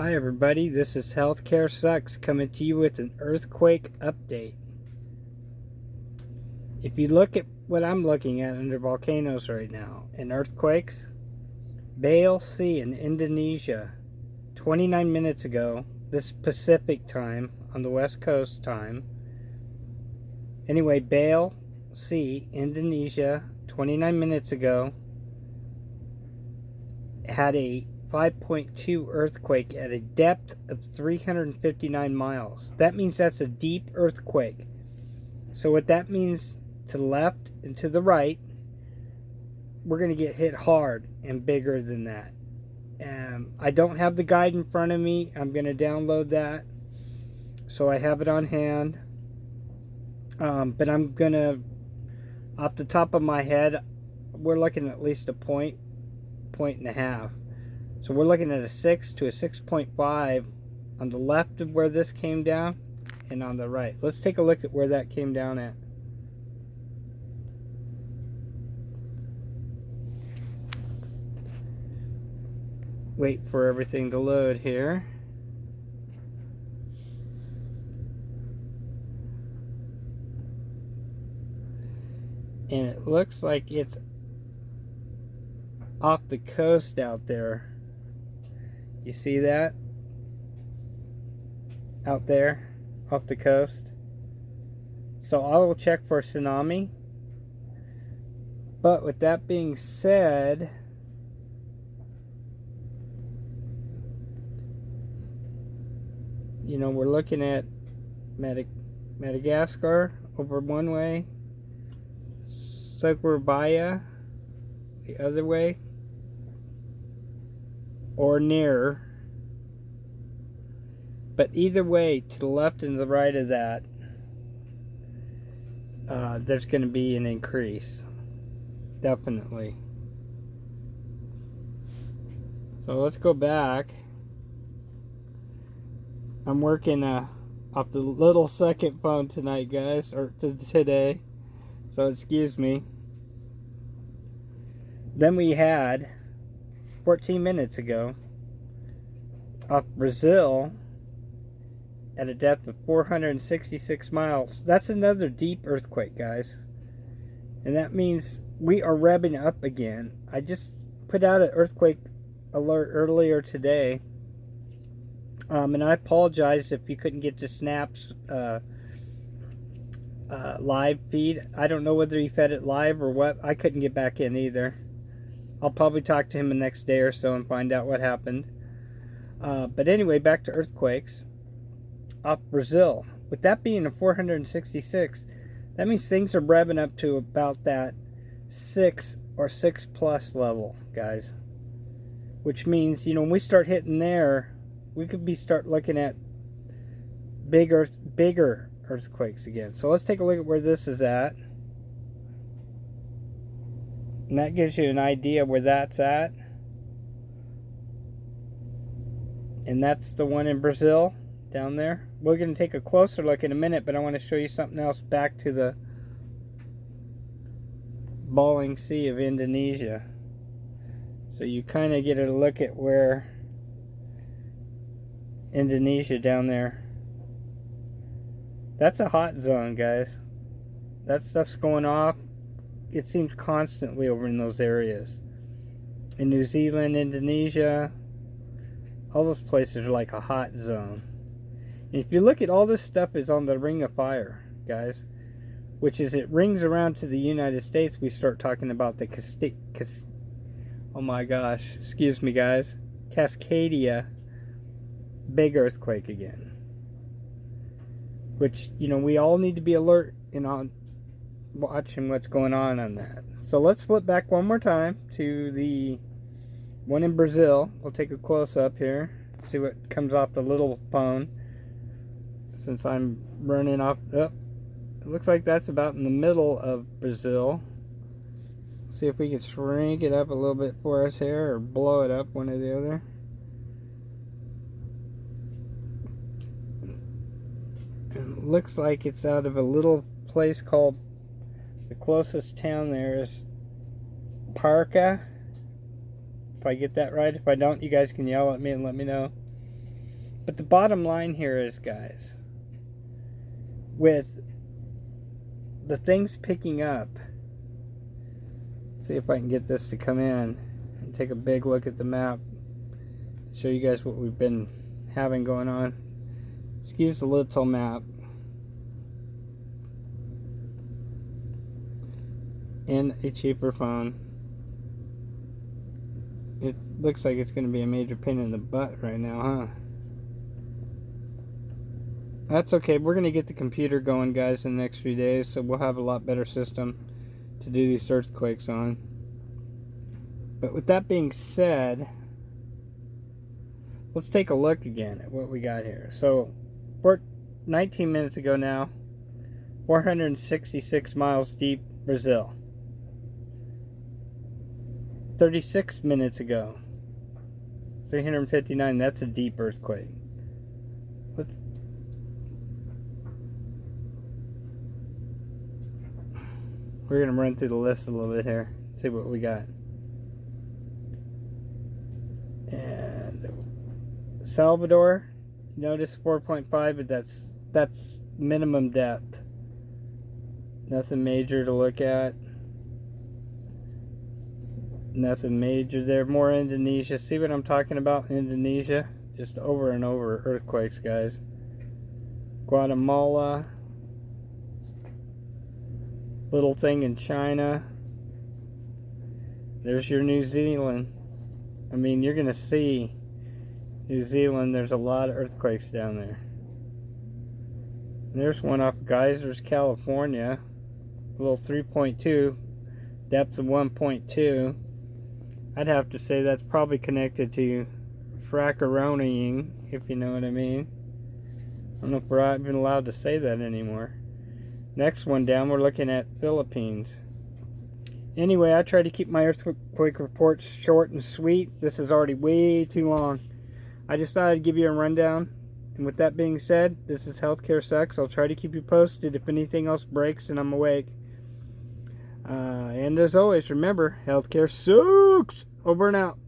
Hi everybody, this is Healthcare Sucks coming to you with an earthquake update. If you look at what I'm looking at under volcanoes right now and earthquakes, Bali Sea in Indonesia, 29 minutes ago, this Pacific time on the West Coast time. Anyway, Bali Sea, Indonesia, 29 minutes ago, had a 5.2 earthquake at a depth of 359 miles. That means that's a deep earthquake. So what that means to the left and to the right, we're going to get hit hard and bigger than that. I don't have the guide in front of me. I'm going to download that so I have it on hand. But I'm going to, off the top of my head, we're looking at least a point and a half. So we're looking at a 6 to a 6.5 on the left of where this came down and on the right. Let's take a look at where that came down at. Wait for everything to load here. And it looks like it's off the coast out there. You see that? Out there, off the coast. So I will check for tsunami. But with that being said, you know, we're looking at Madagascar over one way, Surabaya the other way, or nearer. But either way, to the left and the right of that, there's going to be an increase. Definitely. So let's go back. I'm working off the little second phone tonight, guys, or today. So excuse me. Then we had 14 minutes ago off Brazil at a depth of 466 miles. That's another deep earthquake, guys. And that means we are revving up again. I just put out an earthquake alert earlier today. And I apologize if you couldn't get to Snap's live feed. I don't know whether he fed it live or what. I couldn't get back in either. I'll probably talk to him the next day or so and find out what happened. But anyway, back to earthquakes. Off Brazil. With that being a 466, that means things are revving up to about that 6 or 6 plus level, guys. Which means, you know, when we start hitting there, we could start looking at bigger earthquakes again. So let's take a look at where this is at. And that gives you an idea where that's at. And that's the one in Brazil down there. We're going to take a closer look in a minute, but I want to show you something else back to the Bali Sea of Indonesia. So you kind of get a look at where Indonesia down there. That's a hot zone, guys. That stuff's going off. It seems constantly over in those areas. In New Zealand, Indonesia, all those places are like a hot zone. And if you look at all this stuff is on the Ring of Fire, guys, which is it rings around to the United States. We start talking about the oh my gosh, excuse me, guys, Cascadia big earthquake again. Which, you know, we all need to be alert and on watching what's going on that. So let's flip back one more time to the one in Brazil. We'll take a close up here, see what comes off the little phone, since I'm running off. It looks like that's about in the middle of Brazil. See if we can shrink it up a little bit for us here, or blow it up, one or the other. And it looks like it's out of a little place called, the closest town there is Parca. If I get that right. If I don't, you guys can yell at me and let me know. But the bottom line here is, guys, with the things picking up, see if I can get this to come in and take a big look at the map, show you guys what we've been having going on. Excuse the little map. In a cheaper phone. It looks like it's going to be a major pain in the butt right now, huh? That's okay. We're going to get the computer going, guys, in the next few days, so we'll have a lot better system to do these earthquakes on. But with that being said, let's take a look again at what we got here. So, we're 19 minutes ago now, 466 miles deep, Brazil. 36 minutes ago, 359, that's a deep earthquake. We're going to run through the list a little bit here, see what we got. And Salvador, notice 4.5, but that's minimum depth. Nothing major to look at. Nothing major there. More Indonesia. See what I'm talking about? Indonesia. Just over and over earthquakes, guys. Guatemala. Little thing in China. There's your New Zealand. I mean, you're going to see New Zealand. There's a lot of earthquakes down there. There's one off Geysers, California. A little 3.2. Depth of 1.2. I'd have to say that's probably connected to fraccaroniing, if you know what I mean. I don't know if we're even allowed to say that anymore. Next one down, we're looking at Philippines. Anyway, I try to keep my earthquake reports short and sweet. This is already way too long. I just thought I'd give you a rundown. And with that being said, this is Healthcare Sucks. I'll try to keep you posted if anything else breaks and I'm awake. And as always, remember, healthcare sucks. Over and out.